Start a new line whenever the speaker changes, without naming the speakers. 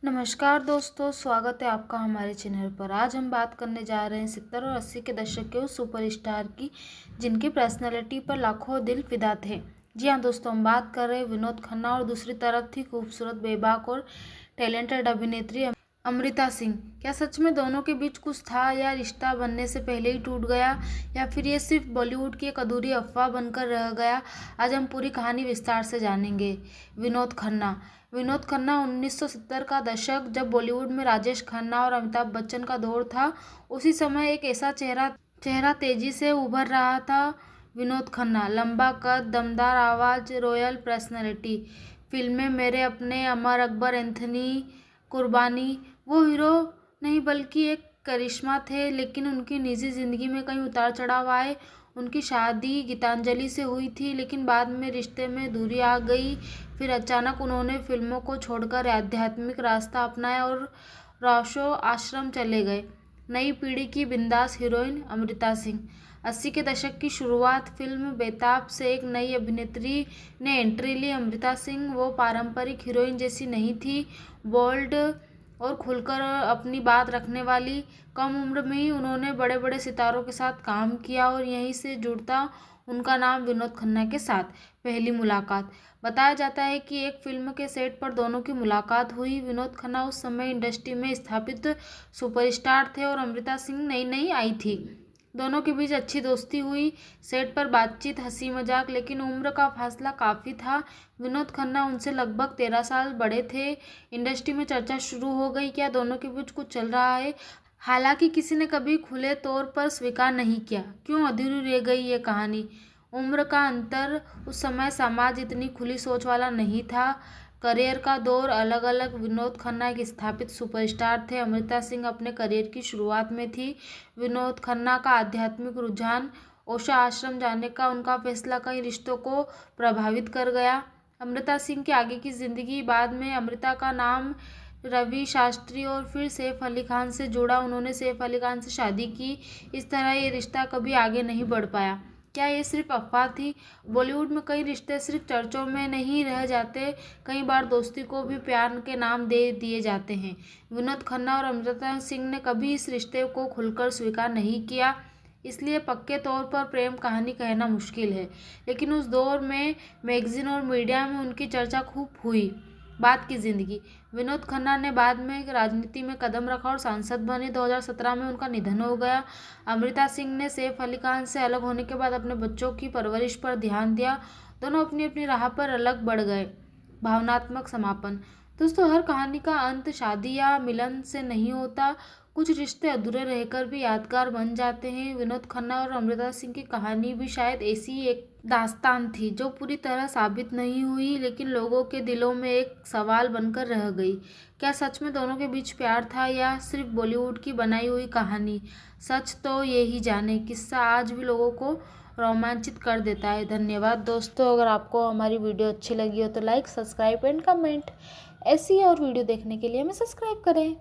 नमस्कार दोस्तों, स्वागत है आपका हमारे चैनल पर। आज हम बात करने जा रहे हैं 70 और 80 के दशक के उस सुपरस्टार की जिनकी पर्सनैलिटी पर लाखों दिल फिदा थे। जी हाँ दोस्तों, हम बात कर रहे हैं विनोद खन्ना और दूसरी तरफ थी खूबसूरत, बेबाक और टैलेंटेड अभिनेत्री अमृता सिंह। क्या सच में दोनों के बीच कुछ था, या रिश्ता बनने से पहले ही टूट गया, या फिर ये सिर्फ बॉलीवुड की एक अधूरी अफवाह बनकर रह गया? आज हम पूरी कहानी विस्तार से जानेंगे। विनोद खन्ना 1970 का दशक, जब बॉलीवुड में राजेश खन्ना और अमिताभ बच्चन का दौर था, उसी समय एक ऐसा चेहरा तेजी से उभर रहा था। विनोद खन्ना, लंबा कद, दमदार आवाज़, रॉयल पर्सनैलिटी। फिल्में मेरे अपने, अमर अकबर एंथनी, कुर्बानी। वो हीरो नहीं बल्कि एक करिश्मा थे, लेकिन उनकी निजी ज़िंदगी में कई उतार चढ़ाव आए। उनकी शादी गीतांजलि से हुई थी, लेकिन बाद में रिश्ते में दूरी आ गई। फिर अचानक उन्होंने फिल्मों को छोड़कर आध्यात्मिक रास्ता अपनाया और राशो आश्रम चले गए। नई पीढ़ी की बिंदास हीरोइन अमृता सिंह। 80 के दशक की शुरुआत, फिल्म बेताब से एक नई अभिनेत्री ने एंट्री ली। अमृता सिंह वो पारंपरिक हीरोइन जैसी नहीं थी, बोल्ड और खुलकर अपनी बात रखने वाली। कम उम्र में ही उन्होंने बड़े बड़े सितारों के साथ काम किया और यहीं से जुड़ता उनका नाम विनोद खन्ना के साथ। पहली मुलाकात। बताया जाता है कि एक फिल्म के सेट पर दोनों की मुलाकात हुई। विनोद खन्ना उस समय इंडस्ट्री में स्थापित सुपरस्टार थे और अमृता सिंह नई नई आई थी। दोनों के बीच अच्छी दोस्ती हुई, सेट पर बातचीत, हंसी मजाक, लेकिन उम्र का फासला काफ़ी था। विनोद खन्ना उनसे लगभग 13 साल बड़े थे। इंडस्ट्री में चर्चा शुरू हो गई, क्या दोनों के बीच कुछ चल रहा है। हालांकि किसी ने कभी खुले तौर पर स्वीकार नहीं किया। क्यों अधूरी रह गई ये कहानी? उम्र का अंतर, उस समय समाज इतनी खुली सोच वाला नहीं था। करियर का दौर अलग अलग। विनोद खन्ना एक स्थापित सुपरस्टार थे, अमृता सिंह अपने करियर की शुरुआत में थी। विनोद खन्ना का आध्यात्मिक रुझान, ओशो आश्रम जाने का उनका फैसला कई रिश्तों को प्रभावित कर गया। अमृता सिंह की आगे की जिंदगी। बाद में अमृता का नाम रवि शास्त्री और फिर सैफ अली खान से जुड़ा। उन्होंने सैफ अली खान से शादी की। इस तरह ये रिश्ता कभी आगे नहीं बढ़ पाया। क्या ये सिर्फ अफवाह थी? बॉलीवुड में कई रिश्ते सिर्फ चर्चों में नहीं रह जाते, कई बार दोस्ती को भी प्यार के नाम दे दिए जाते हैं। विनोद खन्ना और अमृता सिंह ने कभी इस रिश्ते को खुलकर स्वीकार नहीं किया, इसलिए पक्के तौर पर प्रेम कहानी कहना मुश्किल है। लेकिन उस दौर में मैगजीन और मीडिया में उनकी चर्चा खूब हुई। बाद की जिंदगी। विनोद खन्ना ने बाद में राजनीति में कदम रखा और सांसद बने। 2017 में उनका निधन हो गया। अमृता सिंह ने सैफ अली खान से अलग होने के बाद अपने बच्चों की परवरिश पर ध्यान दिया। दोनों अपनी अपनी राह पर अलग बढ़ गए। भावनात्मक समापन। दोस्तों, हर कहानी का अंत शादी या मिलन से नहीं होता। कुछ रिश्ते अधूरे रहकर भी यादगार बन जाते हैं। विनोद खन्ना और अमृता सिंह की कहानी भी शायद ऐसी एक दास्तान थी जो पूरी तरह साबित नहीं हुई, लेकिन लोगों के दिलों में एक सवाल बनकर रह गई। क्या सच में दोनों के बीच प्यार था, या सिर्फ बॉलीवुड की बनाई हुई कहानी? सच तो ये ही जाने। किस्सा आज भी लोगों को रोमांचित कर देता है। धन्यवाद दोस्तों। अगर आपको हमारी वीडियो अच्छी लगी हो तो लाइक, सब्सक्राइब एंड कमेंट। ऐसी और वीडियो देखने के लिए हमें सब्सक्राइब करें।